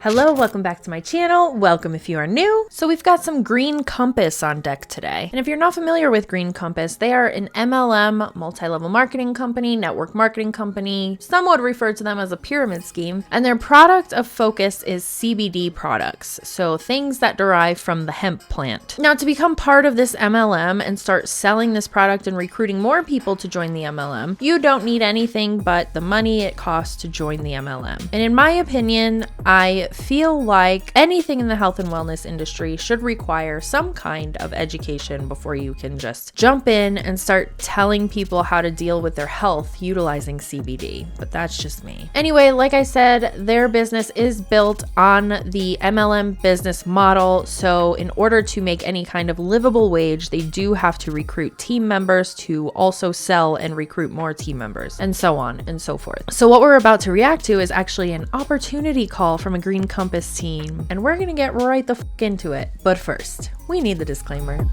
Hello, welcome back to my channel. Welcome if you are new. So we've got some Green Compass on deck today. And if you're not familiar with Green Compass, they are an MLM, multi-level marketing company, network marketing company. Some would refer to them as a pyramid scheme. And their product of focus is CBD products. So things that derive from the hemp plant. Now, to become part of this MLM and start selling this product and recruiting more people to join the MLM, you don't need anything but the money it costs to join the MLM. And in my opinion, I feel like anything in the health and wellness industry should require some kind of education before you can just jump in and start telling people how to deal with their health utilizing CBD. But that's just me. Anyway, like I said, their business is built on the MLM business model. So in order to make any kind of livable wage, they do have to recruit team members to also sell and recruit more team members, and so on and so forth. So what we're about to react to is actually an opportunity call from a Green Compass team, and we're gonna get right the fuck into it. But first, we need the disclaimer.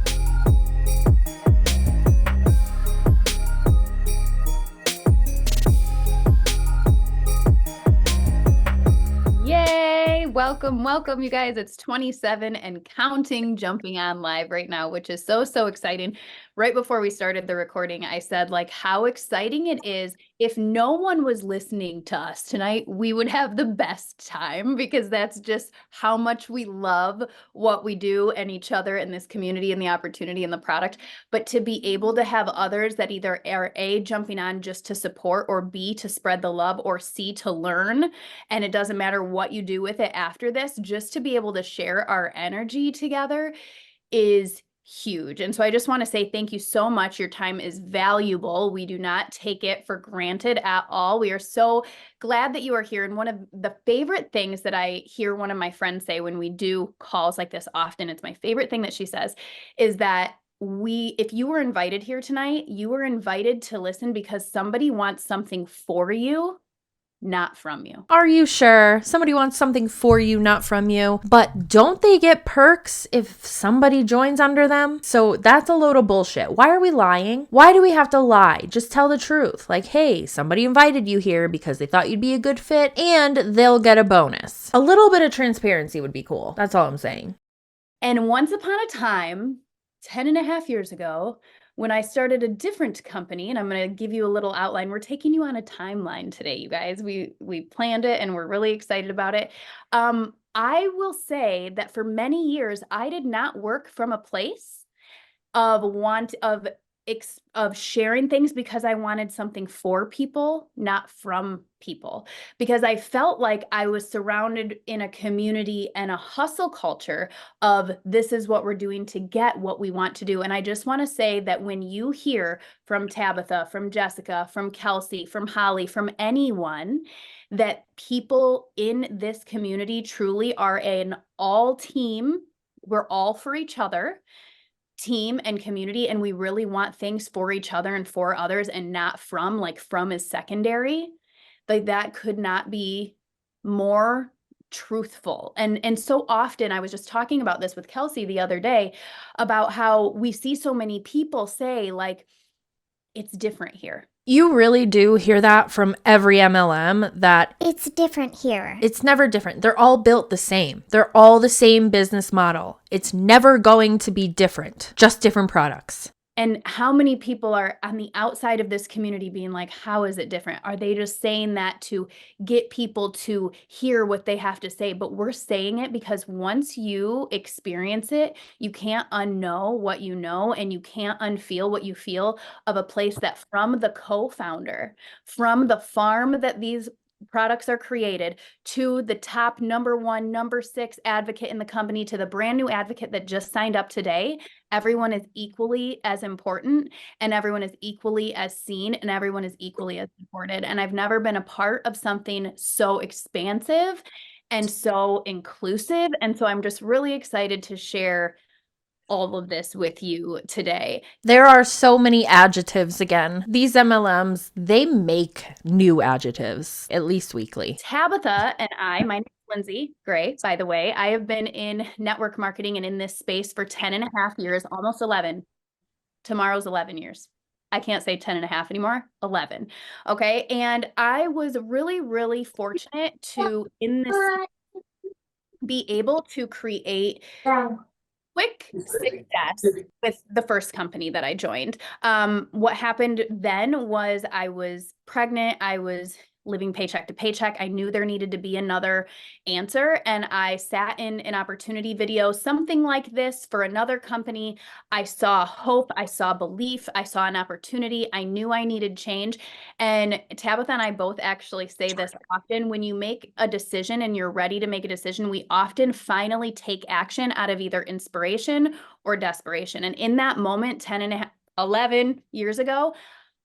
Yay! Welcome, you guys. It's 27 and counting, jumping on live right now, which is so exciting. Right before we started the recording, I said how exciting it is. If no one was listening to us tonight, we would have the best time, because that's just how much we love what we do and each other in this community and the opportunity and the product. But to be able to have others that either are A, jumping on just to support, or B, to spread the love, or C, to learn, and it doesn't matter what you do with it after this, just to be able to share our energy together is huge. And so I just want to say thank you so much. Your time is valuable. We do not take it for granted at all. We are so glad that you are here. And one of the favorite things that I hear one of my friends say when we do calls like this often, it's my favorite thing that she says, is that if you were invited here tonight, you were invited to listen because somebody wants something for you, not from you. Are you sure? Somebody wants something for you, not from you. But don't they get perks if somebody joins under them? So that's a load of bullshit. Why are we lying? Why do we have to lie? Just tell the truth. Like, hey, somebody invited you here because they thought you'd be a good fit, and they'll get a bonus. A little bit of transparency would be cool. That's all I'm saying. And once upon a time, 10 and a half years ago, when I started a different company, and I'm going to give you a little outline. We're taking you on a timeline today, you guys. We planned it and we're really excited about it. I will say that for many years, I did not work from a place of sharing things because I wanted something for people, not from people, because I felt like I was surrounded in a community and a hustle culture of this is what we're doing to get what we want to do. And I just want to say that when you hear from Tabitha, from Jessica, from Kelsey, from Holly, from anyone, that people in this community truly are an all team, we're all for each other, team and community, and we really want things for each other and for others, and not from, from is secondary. Like, that could not be more truthful. And so often, I was just talking about this with Kelsey the other day, about how we see so many people say it's different here. You really do hear that from every MLM, that it's different here. It's never different. They're all built the same. They're all the same business model. It's never going to be different, just different products. And how many people are on the outside of this community being like, how is it different? Are they just saying that to get people to hear what they have to say? But we're saying it because once you experience it, you can't unknow what you know, and you can't unfeel what you feel of a place that, from the co-founder, from the farm that these products are created, to the top number 1, number 6 advocate in the company, to the brand new advocate that just signed up today, everyone is equally as important, and everyone is equally as seen, and everyone is equally as supported. And I've never been a part of something so expansive and so inclusive. And so I'm just really excited to share all of this with you today. There are so many adjectives again. These MLMs, they make new adjectives, at least weekly. Tabitha and I, my name is Lindsay Gray, by the way. I have been in network marketing and in this space for 10 and a half years, almost 11. Tomorrow's 11 years. I can't say 10 and a half anymore, 11. Okay. And I was really, really fortunate to, in this be able to create quick success with the first company that I joined. What happened then was I was pregnant. I was living paycheck to paycheck. I knew there needed to be another answer. And I sat in an opportunity video, something like this for another company. I saw hope. I saw belief. I saw an opportunity. I knew I needed change. And Tabitha and I both actually say this often. When you make a decision and you're ready to make a decision, we often finally take action out of either inspiration or desperation. And in that moment, 10 and a half, 11 years ago,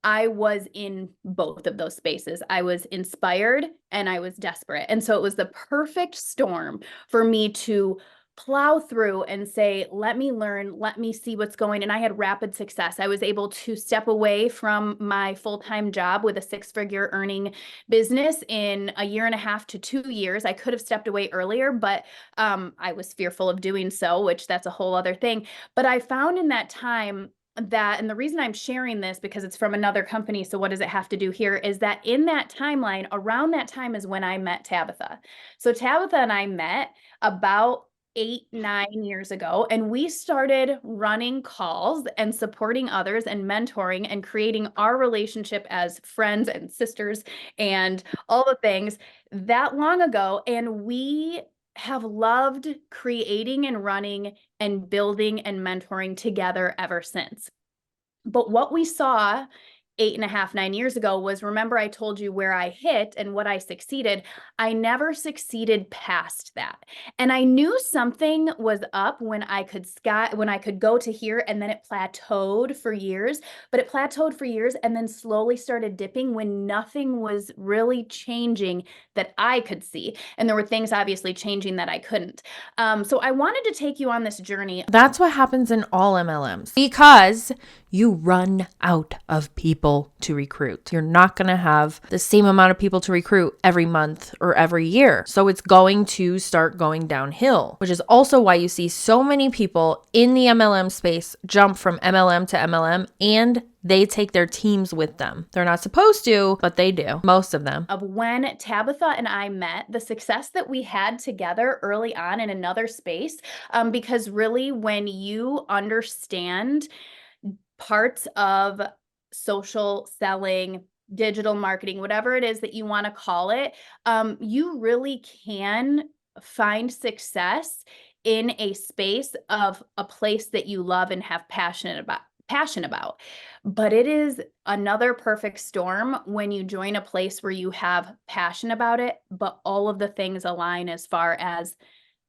I was in both of those spaces. I was inspired and I was desperate. And so it was the perfect storm for me to plow through and say, let me learn, let me see what's going. And I had rapid success. I was able to step away from my full-time job with a six-figure earning business in a year and a half to 2 years. I could have stepped away earlier, but I was fearful of doing so, which that's a whole other thing. But I found in that time that, and the reason I'm sharing this because it's from another company, so what does it have to do here, is that in that timeline, around that time is when I met Tabitha. So Tabitha and I met about 8, 9 years ago, and we started running calls and supporting others and mentoring and creating our relationship as friends and sisters and all the things that long ago. And we have loved creating and running and building and mentoring together ever since. But what we saw 8.5, 9 years ago was, remember I told you where I hit and what I succeeded. I never succeeded past that. And I knew something was up when I could go to here, and then it plateaued for years, but it plateaued for years and then slowly started dipping when nothing was really changing that I could see. And there were things obviously changing that I couldn't. So I wanted to take you on this journey. That's what happens in all MLMs because you run out of people to recruit. You're not going to have the same amount of people to recruit every month or every year. So it's going to start going downhill, which is also why you see so many people in the MLM space jump from MLM to MLM, and they take their teams with them. They're not supposed to, but they do, most of them. Of when Tabitha and I met, the success that we had together early on in another space, because really when you understand parts of social selling, digital marketing, whatever it is that you want to call it, you really can find success in a space of a place that you love and have passion about. But it is another perfect storm when you join a place where you have passion about it, but all of the things align as far as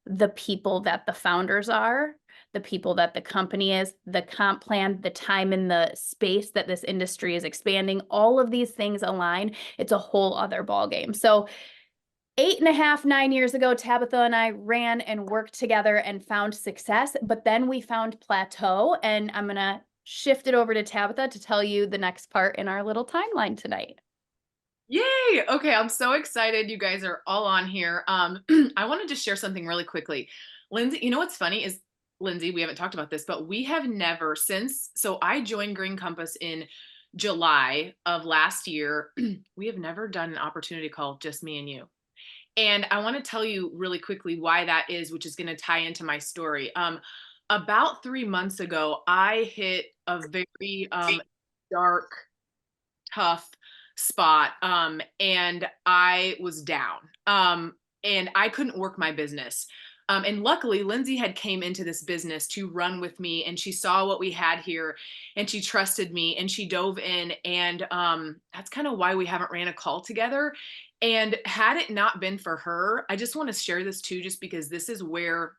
the people that the founders are, the people that the company is, the comp plan, the time in the space that this industry is expanding. All of these things align. It's a whole other ballgame. So 8.5, 9 years ago, Tabitha and I ran and worked together and found success, but then we found plateau. And I'm going to shift it over to Tabitha to tell you the next part in our little timeline tonight. Yay! Okay, I'm so excited you guys are all on here. I wanted to share something really quickly. Lindsay, you know what's funny is, Lindsay, we haven't talked about this, but we have never so I joined Green Compass in July of last year. We have never done an opportunity call, just me and you. And I want to tell you really quickly why that is, which is going to tie into my story. About 3 months ago, I hit a very dark, tough spot, and I was down, and I couldn't work my business. And luckily Lindsay had came into this business to run with me, and she saw what we had here, and she trusted me, and she dove in. And that's kind of why we haven't ran a call together. And had it not been for her, I just want to share this too, just because this is where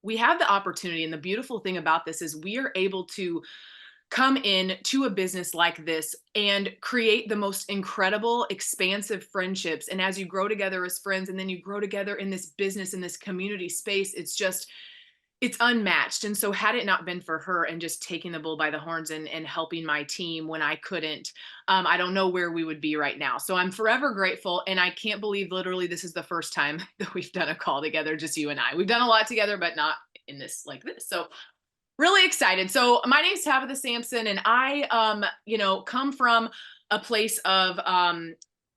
we have the opportunity. And the beautiful thing about this is we are able to come in to a business like this and create the most incredible, expansive friendships. And as you grow together as friends, and then you grow together in this business, in this community space, it's unmatched. And so had it not been for her and just taking the bull by the horns and helping my team when I couldn't, I don't know where we would be right now. So I'm forever grateful. And I can't believe literally this is the first time that we've done a call together, just you and I. We've done a lot together, but not in this like this. So really excited. So my name is Tabitha Sampson, and I, come from a place of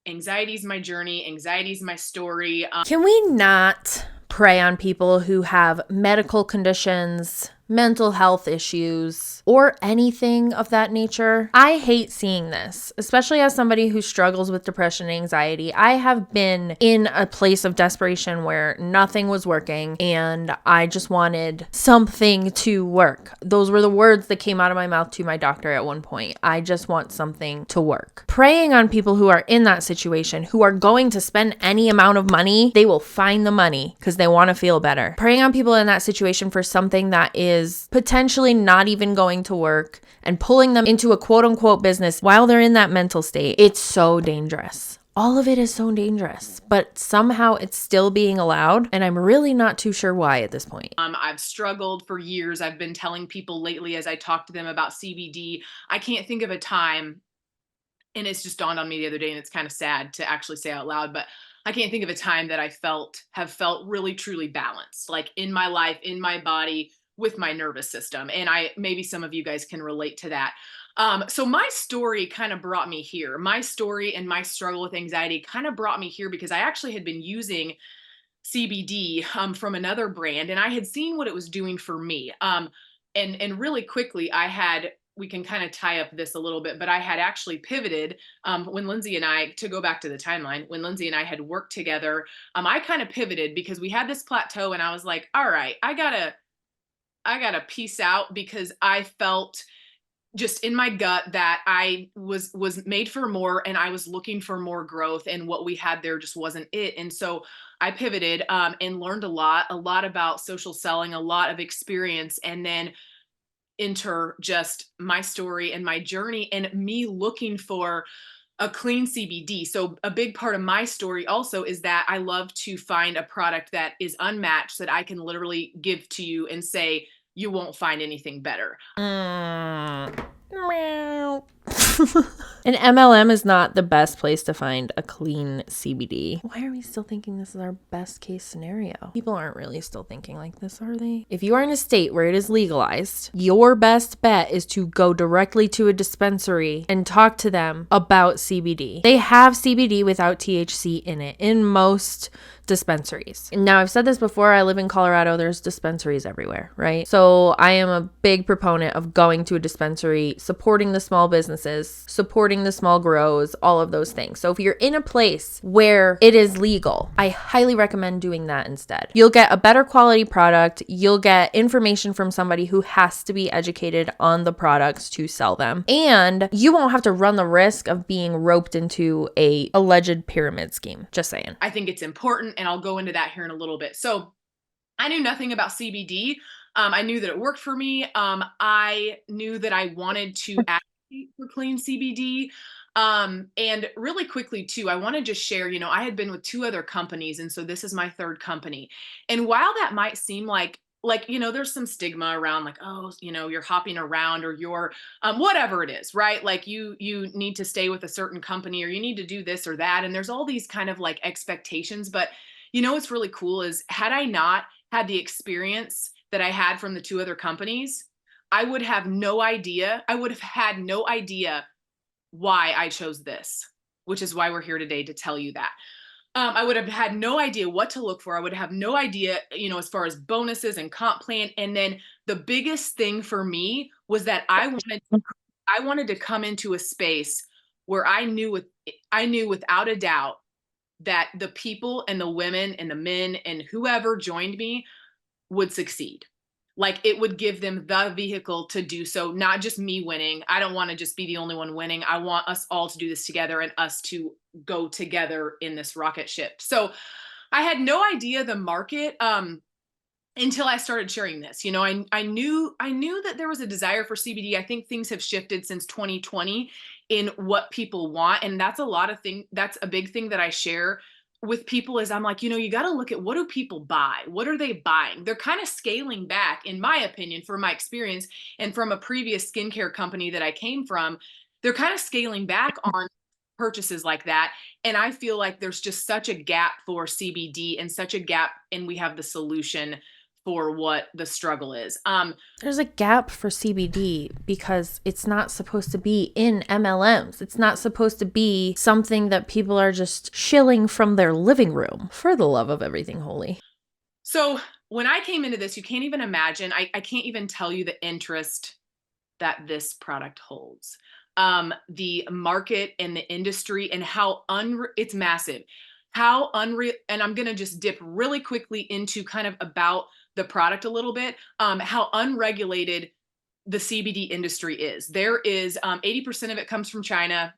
anxiety is my journey, anxiety is my story. Can we not prey on people who have medical conditions, mental health issues, or anything of that nature. I hate seeing this, especially as somebody who struggles with depression and anxiety. I have been in a place of desperation where nothing was working and I just wanted something to work. Those were the words that came out of my mouth to my doctor at one point. I just want something to work. Preying on people who are in that situation, who are going to spend any amount of money, they will find the money because they want to feel better. Preying on people in that situation for something that is potentially not even going to work and pulling them into a quote unquote business while they're in that mental state, it's so dangerous. All of it is so dangerous, but somehow it's still being allowed, and I'm really not too sure why at this point. I've struggled for years. I've been telling people lately as I talk to them about CBD, I can't think of a time, and it's just dawned on me the other day, and it's kind of sad to actually say out loud, but I can't think of a time that have felt really truly balanced, like in my life, in my body, with my nervous system. And maybe some of you guys can relate to that. So my story kind of brought me here. My story and my struggle with anxiety kind of brought me here because I actually had been using CBD from another brand, and I had seen what it was doing for me. And really quickly, we can kind of tie up this a little bit, but I had actually pivoted when Lindsay and I, to go back to the timeline, when Lindsay and I had worked together, I kind of pivoted because we had this plateau, and I was like, all right, I gotta peace out, because I felt just in my gut that I was made for more, and I was looking for more growth, and what we had there just wasn't it. And so I pivoted and learned a lot about social selling, a lot of experience, and then enter just my story and my journey and me looking for a clean CBD. So a big part of my story also is that I love to find a product that is unmatched, that I can literally give to you and say, you won't find anything better. Meow. An MLM is not the best place to find a clean CBD. Why are we still thinking this is our best case scenario? People aren't really still thinking like this, are they? If you are in a state where it is legalized, your best bet is to go directly to a dispensary and talk to them about CBD. They have CBD without THC in it in most dispensaries. Now, I've said this before, I live in Colorado, there's dispensaries everywhere, right? So I am a big proponent of going to a dispensary, supporting the small businesses, supporting the small grows, all of those things. So if you're in a place where it is legal, I highly recommend doing that instead. You'll get a better quality product, you'll get information from somebody who has to be educated on the products to sell them, and you won't have to run the risk of being roped into a alleged pyramid scheme. Just saying. I think it's important, and I'll go into that here in a little bit. So I knew nothing about CBD. I knew that it worked for me. I knew that I wanted to advocate for clean CBD. And really quickly too, I want to just share, I had been with 2 other companies, and so this is my 3rd company. And while that might seem like, there's some stigma around like, oh, you're hopping around, or you're, whatever it is, right? Like you need to stay with a certain company, or you need to do this or that. And there's all these kind of like expectations, but what's really cool is, had I not had the experience that I had from the 2 other companies, I would have no idea. I would have had no idea why I chose this, which is why we're here today to tell you that. I would have had no idea what to look for. I would have no idea, as far as bonuses and comp plan. And then the biggest thing for me was that I wanted to come into a space where I knew without a doubt that the people and the women and the men and whoever joined me would succeed. Like, it would give them the vehicle to do so, not just me winning. I don't want to just be the only one winning. I want us all to do this together and us to go together in this rocket ship. So I had no idea the market until I started sharing this. I knew that there was a desire for CBD. I think things have shifted since 2020 in what people want. And that's a big thing that I share with people, is I'm like, you got to look at, what do people buy? What are they buying? They're kind of scaling back, in my opinion, from my experience and from a previous skincare company that I came from. They're kind of scaling back on purchases like that. And I feel like there's just such a gap for CBD, and such a gap, and we have the solution for what the struggle is. There's a gap for CBD because it's not supposed to be in MLMs. It's not supposed to be something that people are just shilling from their living room, for the love of everything holy. So when I came into this, you can't even imagine, I can't even tell you the interest that this product holds. The market and the industry and how it's massive. How unreal, and I'm gonna just dip really quickly into kind of about the product a little bit, how unregulated the CBD industry is. There is 80% of it comes from China.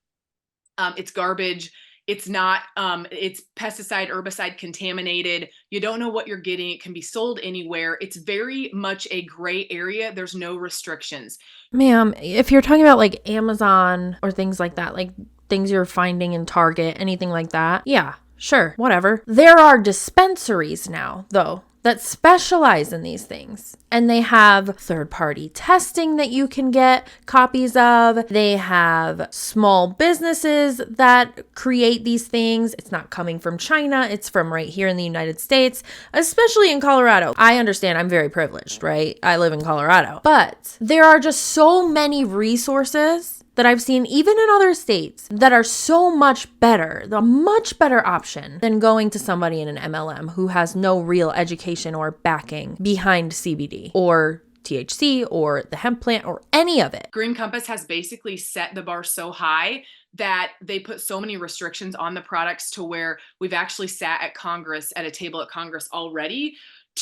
It's garbage. It's not, it's pesticide, herbicide contaminated. You don't know what you're getting. It can be sold anywhere. It's very much a gray area. There's no restrictions. Ma'am, if you're talking about like Amazon or things like that, like things you're finding in Target, anything like that, yeah, sure, whatever. There are dispensaries now, though, that specialize in these things. And they have third-party testing that you can get copies of. They have small businesses that create these things. It's not coming from China. It's from right here in the United States, especially in Colorado. I understand I'm very privileged, right? I live in Colorado. But there are just so many resources that I've seen even in other states that are so much better, the much better option than going to somebody in an MLM who has no real education or backing behind CBD or THC or the hemp plant or any of it. Green Compass has basically set the bar so high that they put so many restrictions on the products to where we've actually sat at Congress, at a table at Congress already,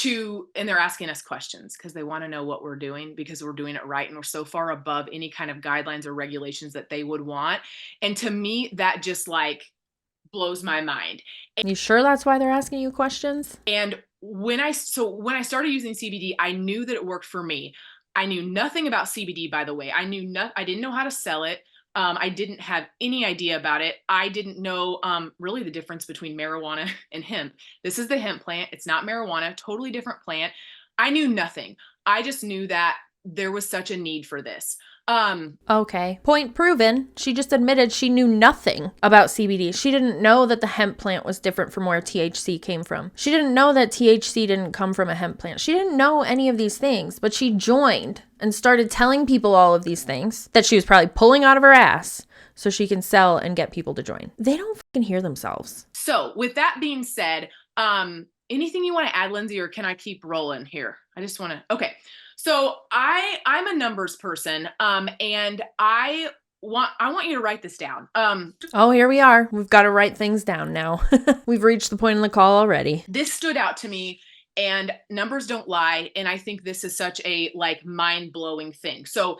and they're asking us questions because they want to know what we're doing, because we're doing it right and we're so far above any kind of guidelines or regulations that they would want. And to me, that just like blows my mind. You sure that's why they're asking you questions? And when I started using CBD, I knew that it worked for me. I knew nothing about CBD, by the way. I didn't know how to sell it. I didn't have any idea about it. I didn't know really the difference between marijuana and hemp. This is the hemp plant. It's not marijuana, totally different plant. I knew nothing. I just knew that there was such a need for this. Okay. Point proven. She just admitted she knew nothing about CBD. She didn't know that the hemp plant was different from where THC came from. She didn't know that THC didn't come from a hemp plant. She didn't know any of these things, but she joined and started telling people all of these things that she was probably pulling out of her ass so she can sell and get people to join. They don't fucking hear themselves. So with that being said, anything you want to add, Lindsay, or can I keep rolling here? I just want to, okay. So I'm a numbers person, and I want you to write this down. Oh, here we are. We've got to write things down now. We've reached the point in the call already. This stood out to me, and numbers don't lie. And I think this is such a like mind-blowing thing. So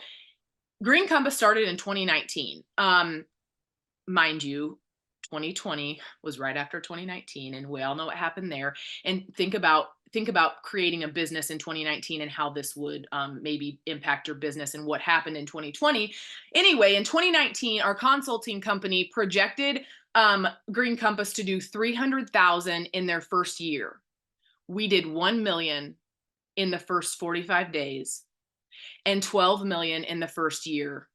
Green Compass started in 2019. Mind you, 2020 was right after 2019, and we all know what happened there. And think about creating a business in 2019 and how this would maybe impact your business and what happened in 2020. Anyway, in 2019, our consulting company projected Green Compass to do 300,000 in their first year. We did 1 million in the first 45 days and 12 million in the first year.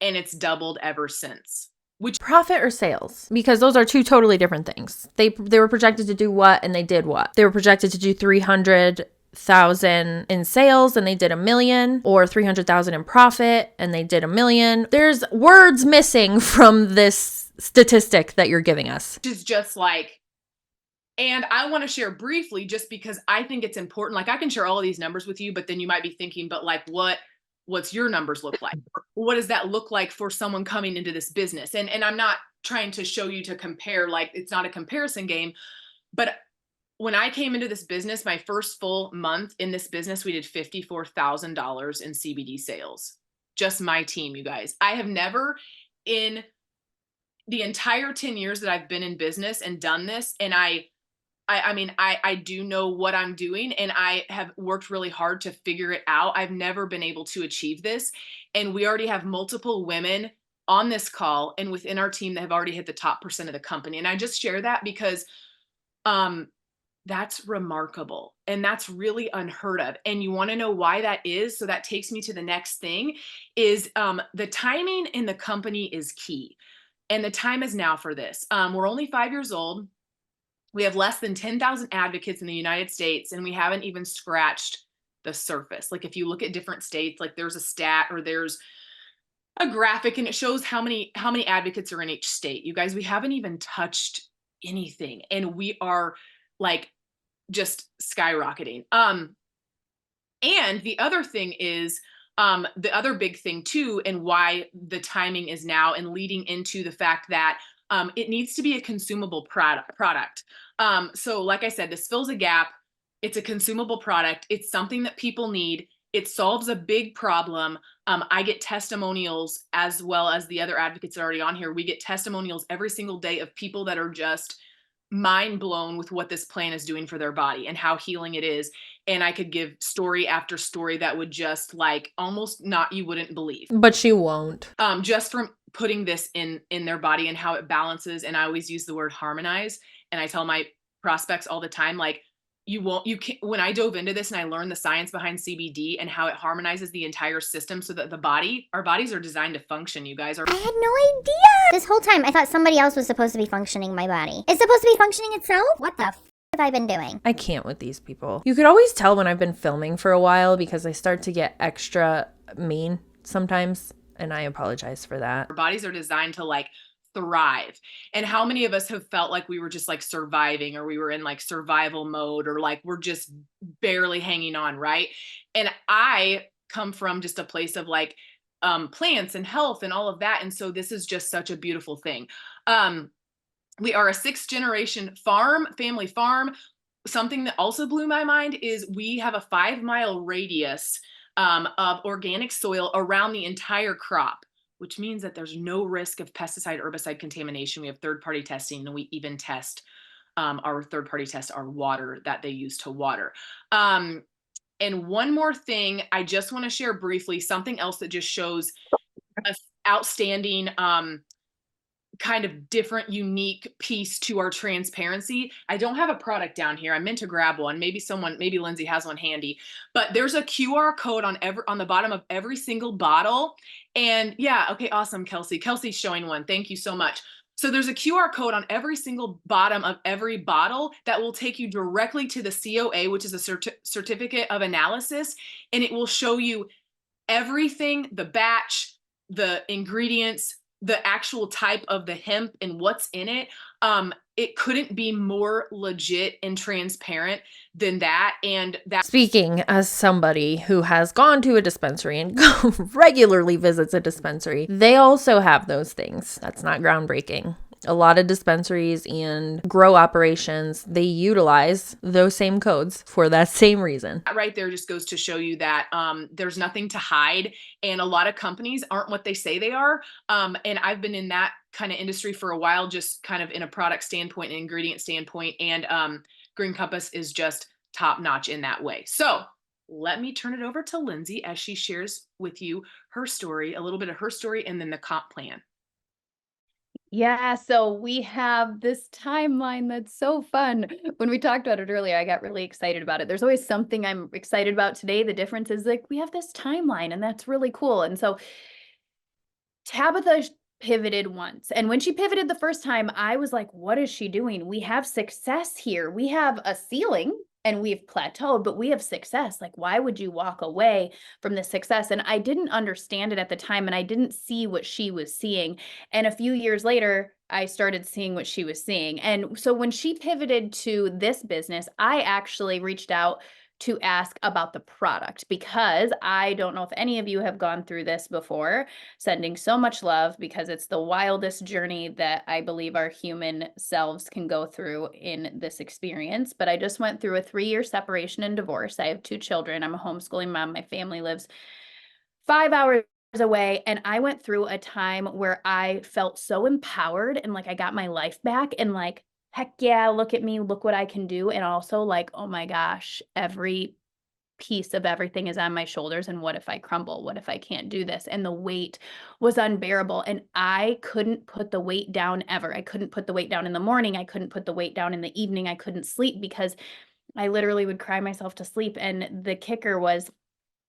And it's doubled ever since. Which profit or sales? Because those are two totally different things. They were projected to do what and they did what? They were projected to do 300,000 in sales and they did 1 million, or 300,000 in profit and they did 1 million. There's words missing from this statistic that you're giving us. Which is just like, and I want to share briefly just because I think it's important. Like I can share all of these numbers with you, but then you might be thinking, but like what's your numbers look like? What does that look like for someone coming into this business? And I'm not trying to show you to compare, like it's not a comparison game, but when I came into this business, my first full month in this business, we did $54,000 in CBD sales. Just my team, you guys. I have never in the entire 10 years that I've been in business and done this, and I mean, I do know what I'm doing and I have worked really hard to figure it out. I've never been able to achieve this. And we already have multiple women on this call and within our team that have already hit the top % of the company. And I just share that because that's remarkable and that's really unheard of. And you want to know why that is? So that takes me to the next thing is the timing in the company is key. And the time is now for this. We're only 5 years old. We have less than 10,000 advocates in the United States, and we haven't even scratched the surface. Like if you look at different states, like there's a stat or there's a graphic and it shows how many advocates are in each state. You guys, we haven't even touched anything. And we are like just skyrocketing. And the other thing is, the other big thing too, and why the timing is now and leading into the fact that it needs to be a consumable product. So like I said, this fills a gap. It's a consumable product. It's something that people need. It solves a big problem. I get testimonials, as well as the other advocates that are already on here. We get testimonials every single day of people that are just mind blown with what this plant is doing for their body and how healing it is. And I could give story after story that would just like almost not, you wouldn't believe. But she won't. Just from putting this in their body and how it balances. And I always use the word harmonize. And I tell my prospects all the time, like, you can't, when I dove into this and I learned the science behind CBD and how it harmonizes the entire system so that our bodies are designed to function, you guys are. I had no idea. This whole time I thought somebody else was supposed to be functioning my body. It's supposed to be functioning itself? What the have I been doing? I can't with these people. You could always tell when I've been filming for a while because I start to get extra mean sometimes, and I apologize for that. Our bodies are designed to like thrive. And how many of us have felt like we were just like surviving, or we were in like survival mode, or like we're just barely hanging on, right? And I come from just a place of like plants and health and all of that. And so this is just such a beautiful thing. We are a 6th generation family farm. Something that also blew my mind is we have a 5-mile radius of organic soil around the entire crop, which means that there's no risk of pesticide, herbicide contamination. We have third-party testing, and we even test our third-party test our water that they use to water. And one more thing, I just want to share briefly, something else that just shows an outstanding kind of different, unique piece to our transparency. I don't have a product down here. I meant to grab one. Maybe Lindsay has one handy, but there's a QR code on the bottom of every single bottle. And yeah, okay, awesome, Kelsey. Kelsey's showing one. Thank you so much. So there's a QR code on every single bottom of every bottle that will take you directly to the COA, which is a certificate of analysis. And it will show you everything, the batch, the ingredients, the actual type of the hemp and what's in it. It couldn't be more legit and transparent than that. And that, speaking as somebody who has gone to a dispensary and regularly visits a dispensary, they also have those things. That's not groundbreaking. A lot of dispensaries and grow operations, they utilize those same codes for that same reason. That right there just goes to show you that there's nothing to hide, and a lot of companies aren't what they say they are. And I've been in that kind of industry for a while, just kind of in a product standpoint, an ingredient standpoint, and Green Compass is just top notch in that way. So let me turn it over to Lindsay as she shares with you her story, a little bit of her story, and then the comp plan. Yeah, so we have this timeline that's so fun. When we talked about it earlier, I got really excited about it. There's always something I'm excited about today. The difference is like we have this timeline, and that's really cool. And so Tabitha pivoted once. And when she pivoted the first time, I was like, what is she doing? We have success here. We have a ceiling and we've plateaued, but we have success. Like, why would you walk away from this success? And I didn't understand it at the time, and I didn't see what she was seeing. And a few years later, I started seeing what she was seeing. And so when she pivoted to this business, I actually reached out to ask about the product, because I don't know if any of you have gone through this before. Sending so much love, because it's the wildest journey that I believe our human selves can go through in this experience. But I just went through a 3-year separation and divorce. I have 2 children. I'm a homeschooling mom. My family lives 5 hours away, and I went through a time where I felt so empowered and like I got my life back, and like, heck yeah, look at me, look what I can do. And also like, oh my gosh, every piece of everything is on my shoulders. And what if I crumble? What if I can't do this? And the weight was unbearable. And I couldn't put the weight down ever. I couldn't put the weight down in the morning. I couldn't put the weight down in the evening. I couldn't sleep because I literally would cry myself to sleep. And the kicker was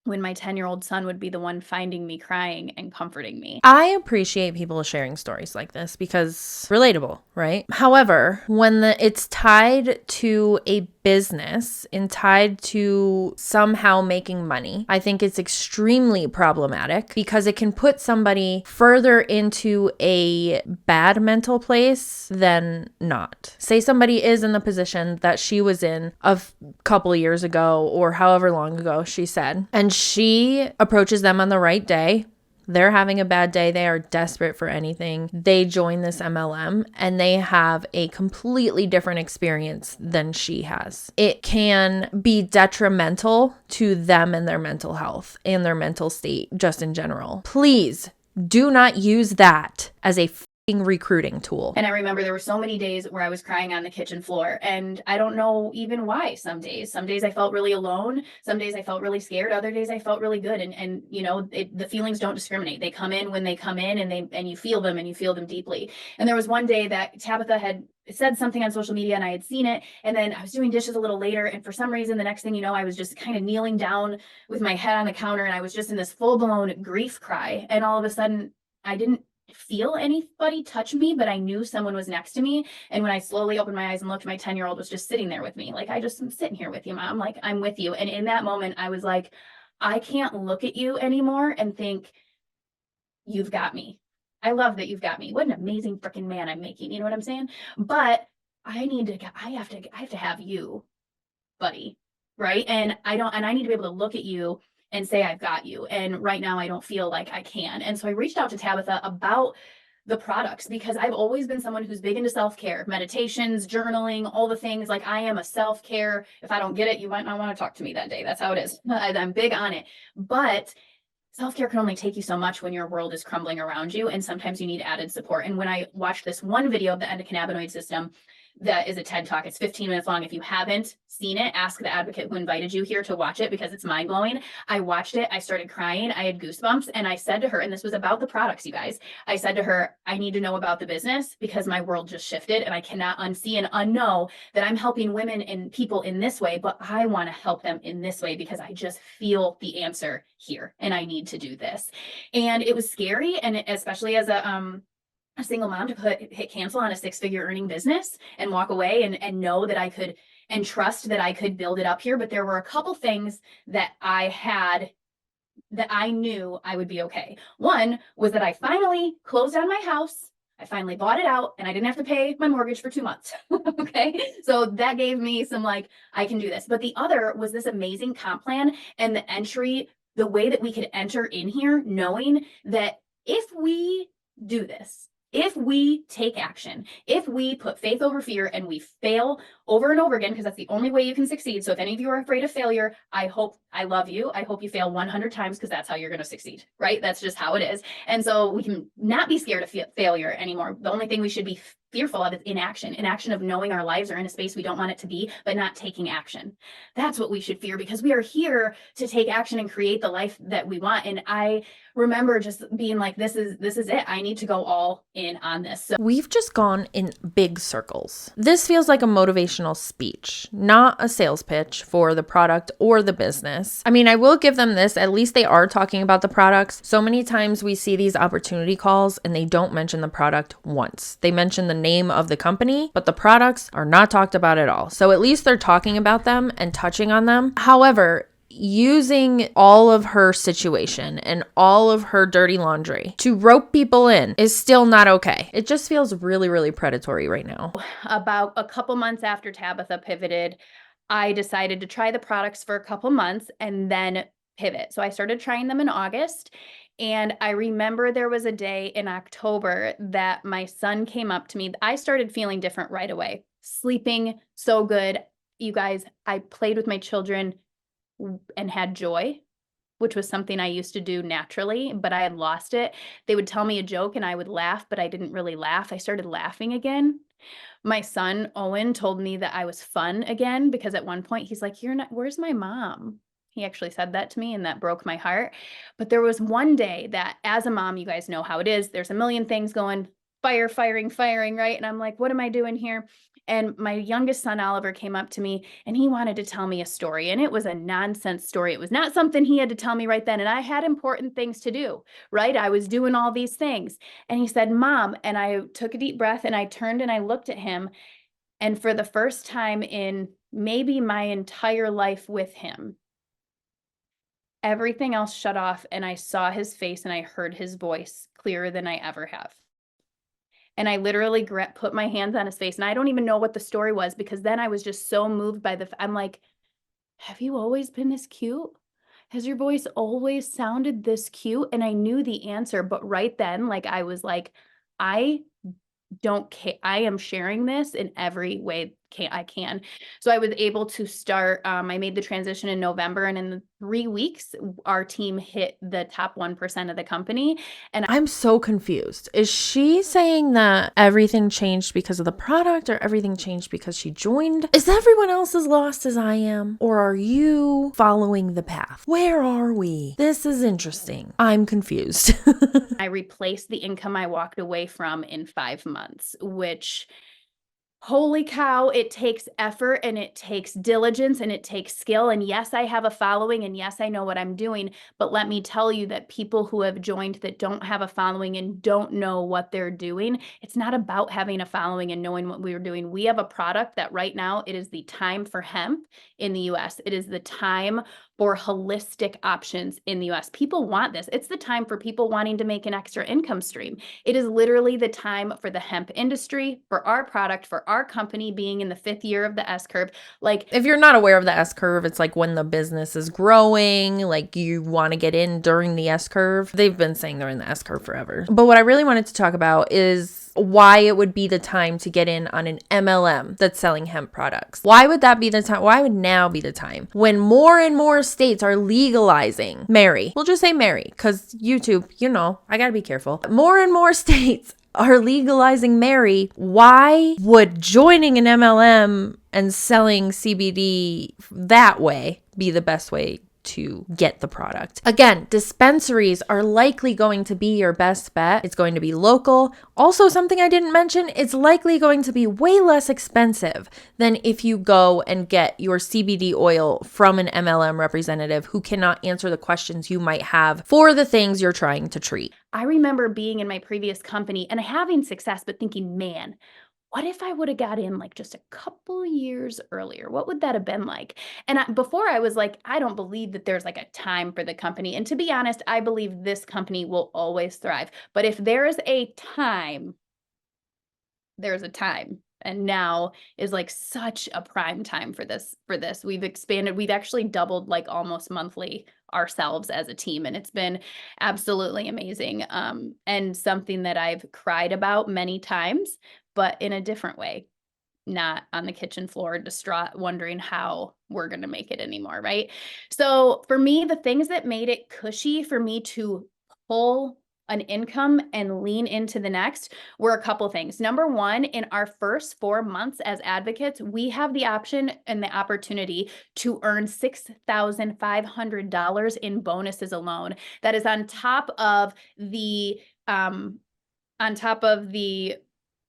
when my 10-year-old son would be the one finding me crying and comforting me. I appreciate people sharing stories like this because relatable, right? However, when it's tied to a business and tied to somehow making money, I think it's extremely problematic because it can put somebody further into a bad mental place than not. Say somebody is in the position that she was in a couple years ago or however long ago she said, and she approaches them on the right day. They're having a bad day. They are desperate for anything. They join this MLM and they have a completely different experience than she has. It can be detrimental to them and their mental health and their mental state just in general. Please do not use that as a recruiting tool. And I remember there were so many days where I was crying on the kitchen floor, and I don't know even why. Some days I felt really alone. Some days I felt really scared. Other days I felt really good. And you know, the feelings don't discriminate. They come in when they come in, and you feel them, and you feel them deeply. And there was one day that Tabitha had said something on social media and I had seen it, and then I was doing dishes a little later, and for some reason the next thing you know, I was just kind of kneeling down with my head on the counter, and I was just in this full-blown grief cry. And all of a sudden I didn't feel anybody touch me, but I knew someone was next to me. And when I slowly opened my eyes and looked, my 10-year-old was just sitting there with me. Like, I just am sitting here with you, Mom. Like, I'm with you. And in that moment, I was like, I can't look at you anymore and think, you've got me. I love that you've got me. What an amazing freaking man I'm making. You know what I'm saying? But I have to have you, buddy. Right. And I need to be able to look at you and say, I've got you. And right now I don't feel like I can. And so I reached out to Tabitha about the products because I've always been someone who's big into self-care, meditations, journaling, all the things. Like, I am a self-care. If I don't get it, you might not want to talk to me that day. That's how it is. I'm big on it. But self-care can only take you so much when your world is crumbling around you. And sometimes you need added support. And when I watched this one video of the endocannabinoid system, that is a TED Talk. It's 15 minutes long. If you haven't seen it, ask the advocate who invited you here to watch it because it's mind blowing. I watched it. I started crying. I had goosebumps. And I said to her, and this was about the products, you guys. I said to her, I need to know about the business because my world just shifted and I cannot unsee and unknow that I'm helping women and people in this way, but I want to help them in this way because I just feel the answer here and I need to do this. And it was scary. And especially as a single mom, to hit cancel on a 6-figure earning business and walk away and know that I could, and trust that I could build it up here. But there were a couple things that I had that I knew I would be okay. One was that I finally closed on my house. I finally bought it out and I didn't have to pay my mortgage for 2 months. Okay. So that gave me some, like, I can do this. But the other was this amazing comp plan and the entry, the way that we could enter in here, knowing that if we do this, if we take action, if we put faith over fear and we fail over and over again, because that's the only way you can succeed. So if any of you are afraid of failure, I love you. I hope you fail 100 times because that's how you're going to succeed, right? That's just how it is. And so we can not be scared of failure anymore. The only thing we should be fearful of is inaction of knowing our lives are in a space we don't want it to be, but not taking action. That's what we should fear because we are here to take action and create the life that we want. And I remember just being like, this is it. I need to go all in on this. So we've just gone in big circles. This feels like a motivational speech, not a sales pitch for the product or the business. I mean, I will give them this. At least they are talking about the products. So many times we see these opportunity calls and they don't mention the product once. They mention the name of the company, but the products are not talked about at all. So at least they're talking about them and touching on them. However, using all of her situation and all of her dirty laundry to rope people in is still not okay. It just feels really, really predatory right now. About a couple months after Tabitha pivoted, I decided to try the products for a couple months and then pivot. So I started trying them in August. And I remember there was a day in October that my son came up to me. I started feeling different right away, sleeping so good. You guys, I played with my children and had joy, which was something I used to do naturally, but I had lost it. They would tell me a joke and I would laugh, but I didn't really laugh. I started laughing again. My son, Owen, told me that I was fun again because at one point he's like, where's my mom? He actually said that to me and that broke my heart. But there was one day that as a mom, you guys know how it is. There's a million things going, firing, right? And I'm like, what am I doing here? And my youngest son, Oliver, came up to me and he wanted to tell me a story. And it was a nonsense story. It was not something he had to tell me right then. And I had important things to do, right? I was doing all these things. And he said, Mom, and I took a deep breath and I turned and I looked at him. And for the first time in maybe my entire life with him, everything else shut off and I saw his face and I heard his voice clearer than I ever have. And I literally put my hands on his face, and I don't even know what the story was, because then I was just so moved by I'm like, have you always been this cute? Has your voice always sounded this cute? And I knew the answer, but right then, like, I was like, I don't care. I am sharing this in every way I can. So I was able to start, I made the transition in November, and in 3 weeks, our team hit the top 1% of the company. And I'm so confused. Is she saying that everything changed because of the product, or everything changed because she joined? Is everyone else as lost as I am? Or are you following the path? Where are we? This is interesting. I'm confused. I replaced the income I walked away from in 5 months, which, holy cow, it takes effort and it takes diligence and it takes skill. And yes, I have a following, and yes, I know what I'm doing. But let me tell you that people who have joined that don't have a following and don't know what they're doing, it's not about having a following and knowing what we are doing. We have a product that right now, it is the time for hemp in the US. It is the time for holistic options in the US. People want this. It's the time for people wanting to make an extra income stream. It is literally the time for the hemp industry, for our product, for our company being in the 5th year of the S curve. Like, if you're not aware of the S curve, it's like when the business is growing, like you want to get in during the S curve. They've been saying they're in the S curve forever. But what I really wanted to talk about is why it would be the time to get in on an MLM that's selling hemp products. Why would that be the time? Why would now be the time when more and more states are legalizing Mary? We'll just say Mary, because YouTube, I gotta be careful. More and more states are legalizing Mary. Why would joining an MLM and selling CBD that way be the best way to get the product? Again, dispensaries are likely going to be your best bet. It's going to be local. Also, something I didn't mention, it's likely going to be way less expensive than if you go and get your CBD oil from an MLM representative who cannot answer the questions you might have for the things you're trying to treat. I remember being in my previous company and having success, but thinking, man, what if I would have got in like just a couple years earlier? What would that have been like? And before I was like, I don't believe that there's like a time for the company. And to be honest, I believe this company will always thrive. But if there is a time, there's a time. And now is like such a prime time for this. We've expanded. We've actually doubled like almost monthly ourselves as a team. And it's been absolutely amazing. And something that I've cried about many times, but in a different way, not on the kitchen floor, distraught, wondering how we're going to make it anymore. Right. So for me, the things that made it cushy for me to pull an income and lean into the next were a couple things. Number one, in our first 4 months as advocates, we have the option and the opportunity to earn $6,500 in bonuses alone. That is on top of the,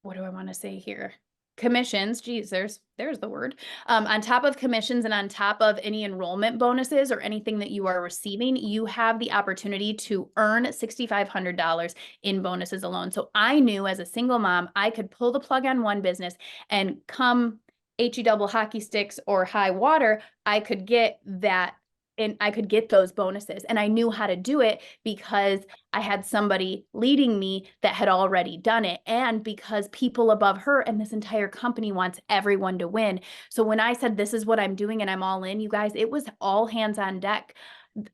what do I want to say here? Commissions. Geez, there's the word. On top of commissions and on top of any enrollment bonuses or anything that you are receiving, you have the opportunity to earn $6,500 in bonuses alone. So I knew as a single mom, I could pull the plug on one business, and come HE double hockey sticks or high water, I could get that. And I could get those bonuses, and I knew how to do it because I had somebody leading me that had already done it, and because people above her and this entire company wants everyone to win. So when I said, this is what I'm doing and I'm all in, you guys, it was all hands on deck.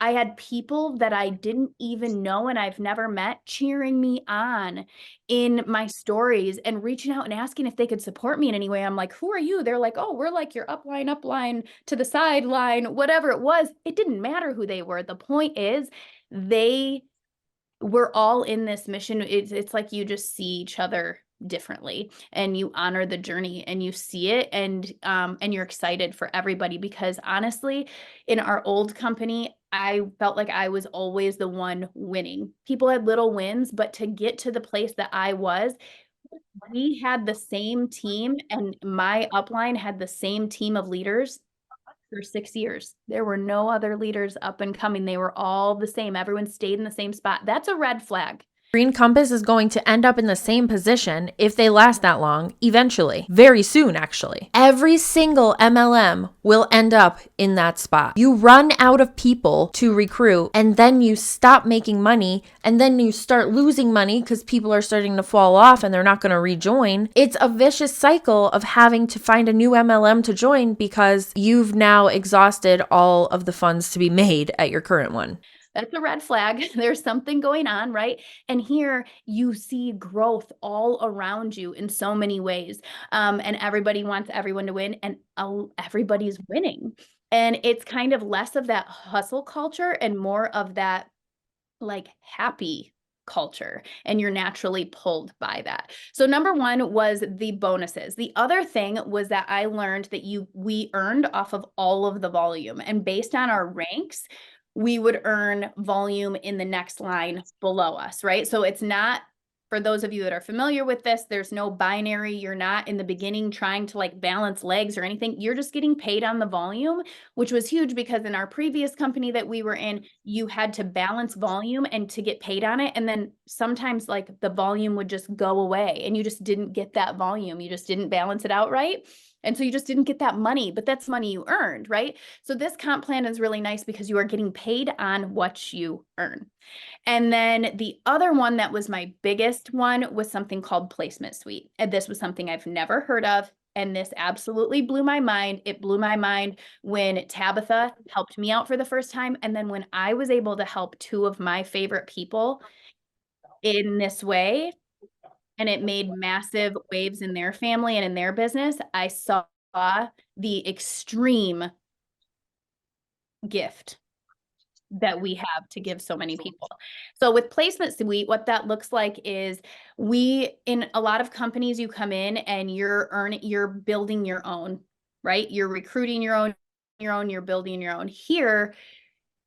I had people that I didn't even know and I've never met cheering me on in my stories and reaching out and asking if they could support me in any way. I'm like, who are you? They're like, oh, we're like your upline to the sideline, whatever it was. It didn't matter who they were. The point is, we're all in this mission. It's like you just see each other differently, and you honor the journey, and you see it, and you're excited for everybody, because honestly, in our old company, I felt like I was always the one winning. People had little wins, but to get to the place that I was, We had the same team, and my upline had the same team of leaders for 6 years. There were no other leaders up and coming. They were all the same. Everyone stayed in the same spot. That's a red flag. Green Compass is going to end up in the same position if they last that long, eventually. Very soon, actually. Every single MLM will end up in that spot. You run out of people to recruit, and then you stop making money, and then you start losing money because people are starting to fall off and they're not going to rejoin. It's a vicious cycle of having to find a new MLM to join because you've now exhausted all of the funds to be made at your current one. That's a red flag. There's something going on, right? And here you see growth all around you in so many ways. And everybody wants everyone to win, and everybody's winning. And it's kind of less of that hustle culture and more of that like happy culture, and you're naturally pulled by that. So number one was the bonuses. The other thing was that I learned that we earned off of all of the volume, and based on our ranks, we would earn volume in the next line below us, right? So it's not, for those of you that are familiar with this, there's no binary. You're not in the beginning trying to like balance legs or anything. You're just getting paid on the volume, which was huge because in our previous company that we were in, you had to balance volume and to get paid on it. And then sometimes like the volume would just go away and you just didn't get that volume. You just didn't balance it out right. And so you just didn't get that money, but that's money you earned, right? So this comp plan is really nice because you are getting paid on what you earn. And then the other one that was my biggest one was something called Placement Suite. And this was something I've never heard of. And this absolutely blew my mind. It blew my mind when Tabitha helped me out for the first time. And then when I was able to help two of my favorite people in this way, and it made massive waves in their family and in their business, I saw the extreme gift that we have to give so many people. So with Placement Suite, what that looks like is in a lot of companies, you come in and you're building your own, right? You're recruiting your own, you're building your own. Here,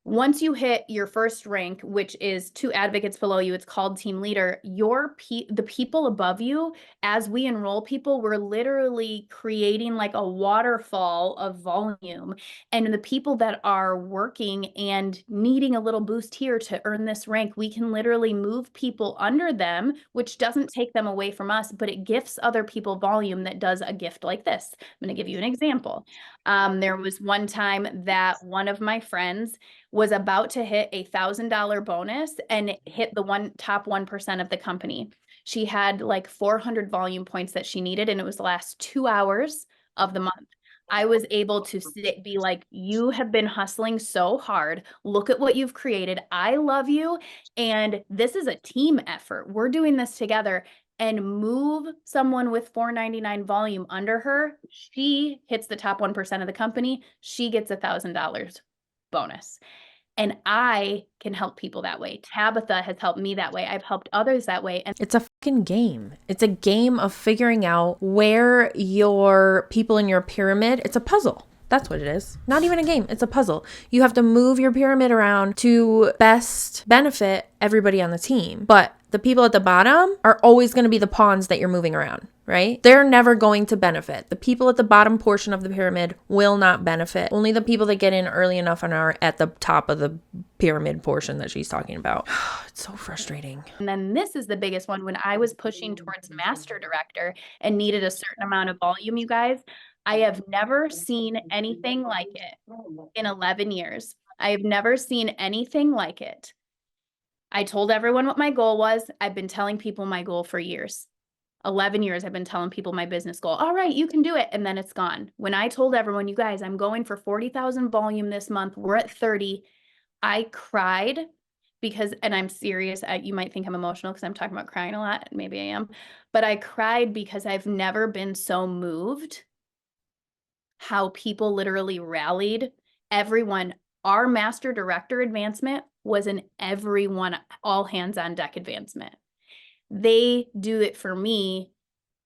once you hit your first rank, which is 2 advocates below you, it's called team leader, the people above you, as we enroll people, we're literally creating like a waterfall of volume. And the people that are working and needing a little boost here to earn this rank, we can literally move people under them, which doesn't take them away from us, but it gifts other people volume that does a gift like this. I'm going to give you an example. There was one time that one of my friends was about to hit a $1,000 bonus and hit the top 1% of the company. She had like 400 volume points that she needed, and it was the last 2 hours of the month. I was able to be like, you have been hustling so hard. Look at what you've created. I love you. And this is a team effort. We're doing this together. And move someone with $499 volume under her. She hits the top 1% of the company. She gets $1,000 bonus. And I can help people that way. Tabitha has helped me that way. I've helped others that way. And It's a fucking game. It's a game of figuring out where your people in your pyramid, it's a puzzle. That's what it is. Not even a game. It's a puzzle. You have to move your pyramid around to best benefit everybody on the team. But the people at the bottom are always going to be the pawns that you're moving around, right? They're never going to benefit. The people at the bottom portion of the pyramid will not benefit. Only the people that get in early enough and are at the top of the pyramid portion that she's talking about. It's so frustrating. And then this is the biggest one. When I was pushing towards master director and needed a certain amount of volume, you guys, I have never seen anything like it in 11 years. I have never seen anything like it. I told everyone what my goal was. I've been telling people my goal for years. 11 years, I've been telling people my business goal. All right, you can do it. And then it's gone. When I told everyone, you guys, I'm going for 40,000 volume this month. We're at 30. I cried because, and I'm serious, you might think I'm emotional because I'm talking about crying a lot. Maybe I am. But I cried because I've never been so moved how people literally rallied. Everyone, our master director advancement was an everyone, all hands on deck advancement. They do it for me.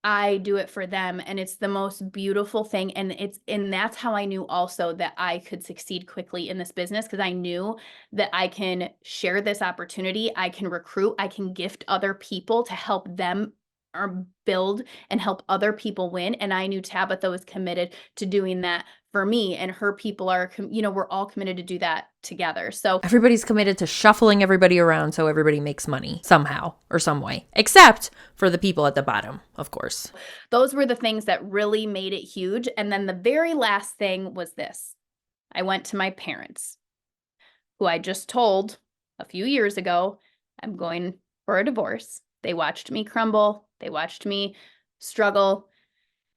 I do it for them. And it's the most beautiful thing. And that's how I knew also that I could succeed quickly in this business, because I knew that I can share this opportunity. I can recruit, I can gift other people to help them build and help other people win. And I knew Tabitha was committed to doing that for me, and her people are, we're all committed to do that together. So everybody's committed to shuffling everybody around so everybody makes money somehow or some way, except for the people at the bottom, of course. Those were the things that really made it huge. And then the very last thing was this. I went to my parents, who I just told a few years ago, I'm going for a divorce. They watched me crumble. They watched me struggle.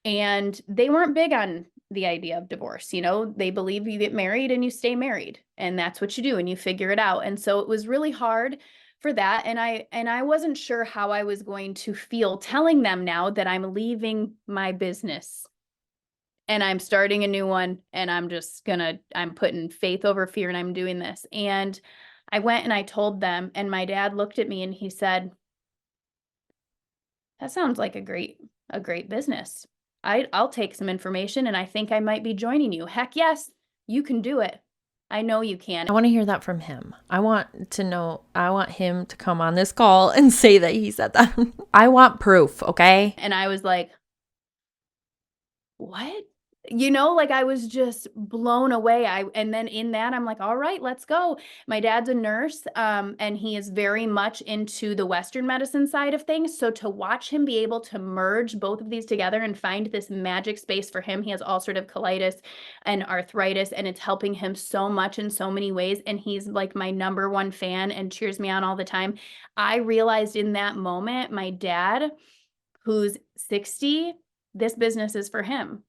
And they weren't big on the idea of divorce. They believe you get married and you stay married, and that's what you do, and you figure it out. And so it was really hard for that. And I wasn't sure how I was going to feel telling them now that I'm leaving my business and I'm starting a new one, and I'm putting faith over fear, and I'm doing this. And I went and I told them, and my dad looked at me and he said, that sounds like a great business. I'll take some information, and I think I might be joining you. Heck yes, you can do it. I know you can. I want to hear that from him. I want him to come on this call and say that he said that. I want proof, okay? And I was like, what? I was just blown away. And then in that, I'm like, all right, let's go. My dad's a nurse, and he is very much into the Western medicine side of things. So to watch him be able to merge both of these together and find this magic space for him, he has ulcerative colitis and arthritis, and it's helping him so much in so many ways. And he's like my number one fan and cheers me on all the time. I realized in that moment, my dad, who's 60, this business is for him.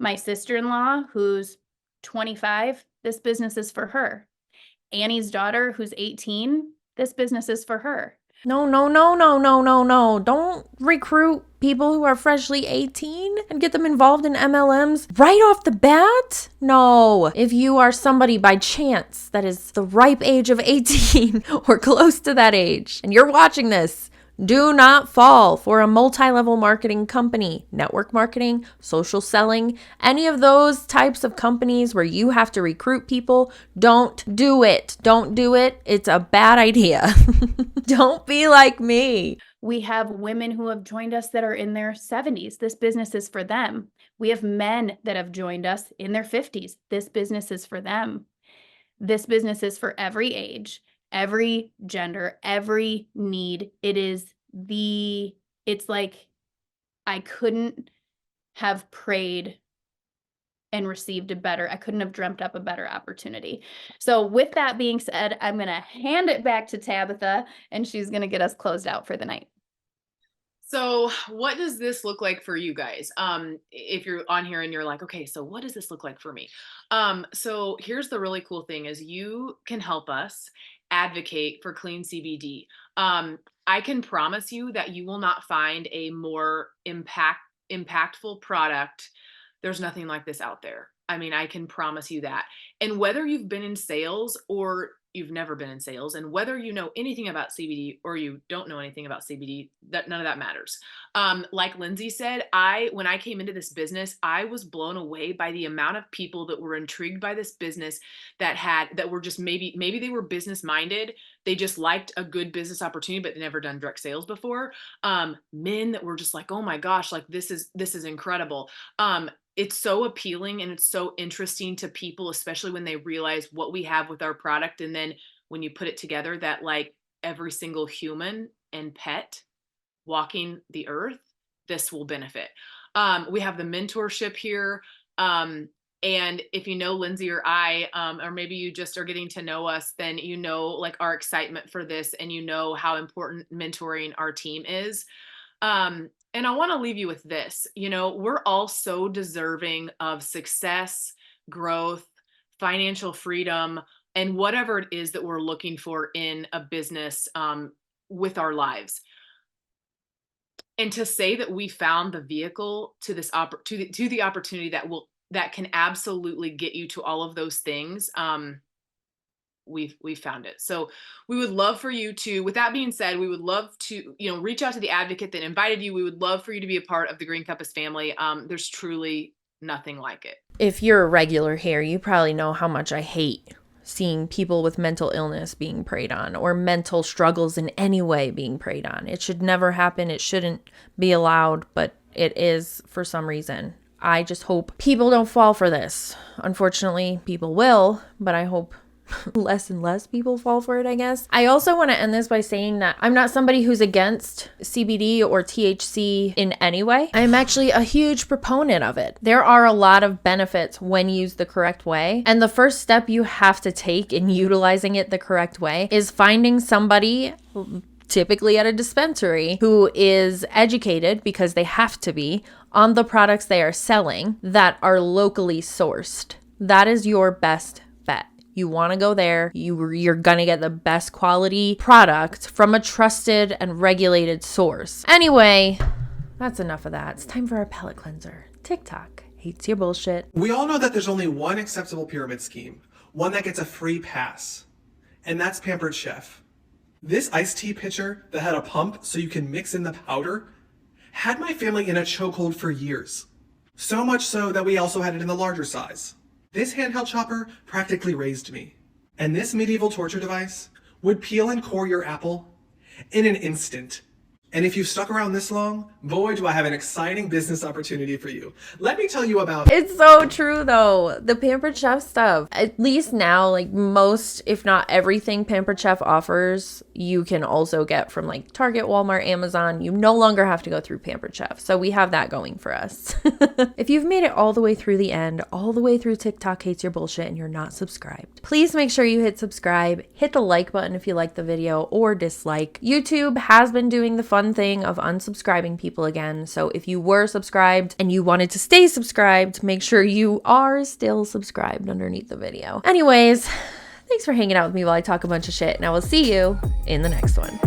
My sister-in-law, who's 25, this business is for her. Annie's daughter, who's 18, this business is for her. No. Don't recruit people who are freshly 18 and get them involved in MLMs right off the bat. No. If you are somebody by chance that is the ripe age of 18 or close to that age, and you're watching this, do not fall for a multi-level marketing company, network marketing, social selling, any of those types of companies where you have to recruit people. Don't do it. Don't do it. It's a bad idea. Don't be like me. We have women who have joined us that are in their 70s. This business is for them. We have men that have joined us in their 50s. This business is for them. This business is for every age, every gender, every need. It's like I couldn't have prayed and received I couldn't have dreamt up a better opportunity. So with that being said, I'm going to hand it back to Tabitha, and she's going to get us closed out for the night. So what does this look like for you guys? If you're on here and you're like, okay, so what does this look like for me? So here's the really cool thing is you can help us advocate for clean CBD. I can promise you that you will not find a more impactful product. There's nothing like this out there. I mean, I can promise you that. And whether you've been in sales or you've never been in sales, and whether you know anything about CBD or you don't know anything about CBD, that none of that matters. Like Lindsay said, when I came into this business, I was blown away by the amount of people that were intrigued by this business that were just maybe they were business minded. They just liked a good business opportunity, but they never done direct sales before. Men that were just like, oh my gosh, like this is incredible. It's so appealing and it's so interesting to people, especially when they realize what we have with our product. And then when you put it together, that like every single human and pet walking the earth, this will benefit. We have the mentorship here. And if you know Lindsay or I, or maybe you just are getting to know us, then you know like our excitement for this, and you know how important mentoring our team is. And I want to leave you with this. We're all so deserving of success, growth, financial freedom, and whatever it is that we're looking for in a business with our lives. And to say that we found the vehicle to this to the opportunity that can absolutely get you to all of those things, we've found it. So we would love for you to, with that being said, we would love to, reach out to the advocate that invited you. We would love for you to be a part of the Green Compass family. There's truly nothing like it. If you're a regular here, you probably know how much I hate seeing people with mental illness being preyed on or mental struggles in any way being preyed on. It should never happen. It shouldn't be allowed, but it is for some reason. I just hope people don't fall for this. Unfortunately, people will, but I hope less and less people fall for it, I guess. I also want to end this by saying that I'm not somebody who's against CBD or THC in any way. I'm actually a huge proponent of it. There are a lot of benefits when used the correct way. And the first step you have to take in utilizing it the correct way is finding somebody, typically at a dispensary, who is educated, because they have to be, on the products they are selling that are locally sourced. That is your best bet. You want to go there. You're going to get the best quality product from a trusted and regulated source. Anyway, that's enough of that. It's time for our palate cleanser. TikTok hates your bullshit. We all know that there's only one acceptable pyramid scheme, one that gets a free pass, and that's Pampered Chef. This iced tea pitcher that had a pump so you can mix in the powder had my family in a chokehold for years. So much so that we also had it in the larger size. This handheld chopper practically raised me. And this medieval torture device would peel and core your apple in an instant. And if you've stuck around this long, boy, do I have an exciting business opportunity for you. Let me tell you about... It's so true though. The Pampered Chef stuff. At least now, like most, if not everything Pampered Chef offers, you can also get from like Target, Walmart, Amazon. You no longer have to go through Pampered Chef. So we have that going for us. If you've made it all the way through the end, all the way through TikTok hates your bullshit and you're not subscribed, please make sure you hit subscribe. Hit the like button if you like the video or dislike. YouTube has been doing the fun thing of unsubscribing people again. So if you were subscribed and you wanted to stay subscribed, make sure you are still subscribed underneath the video. Anyways, thanks for hanging out with me while I talk a bunch of shit, and I will see you in the next one.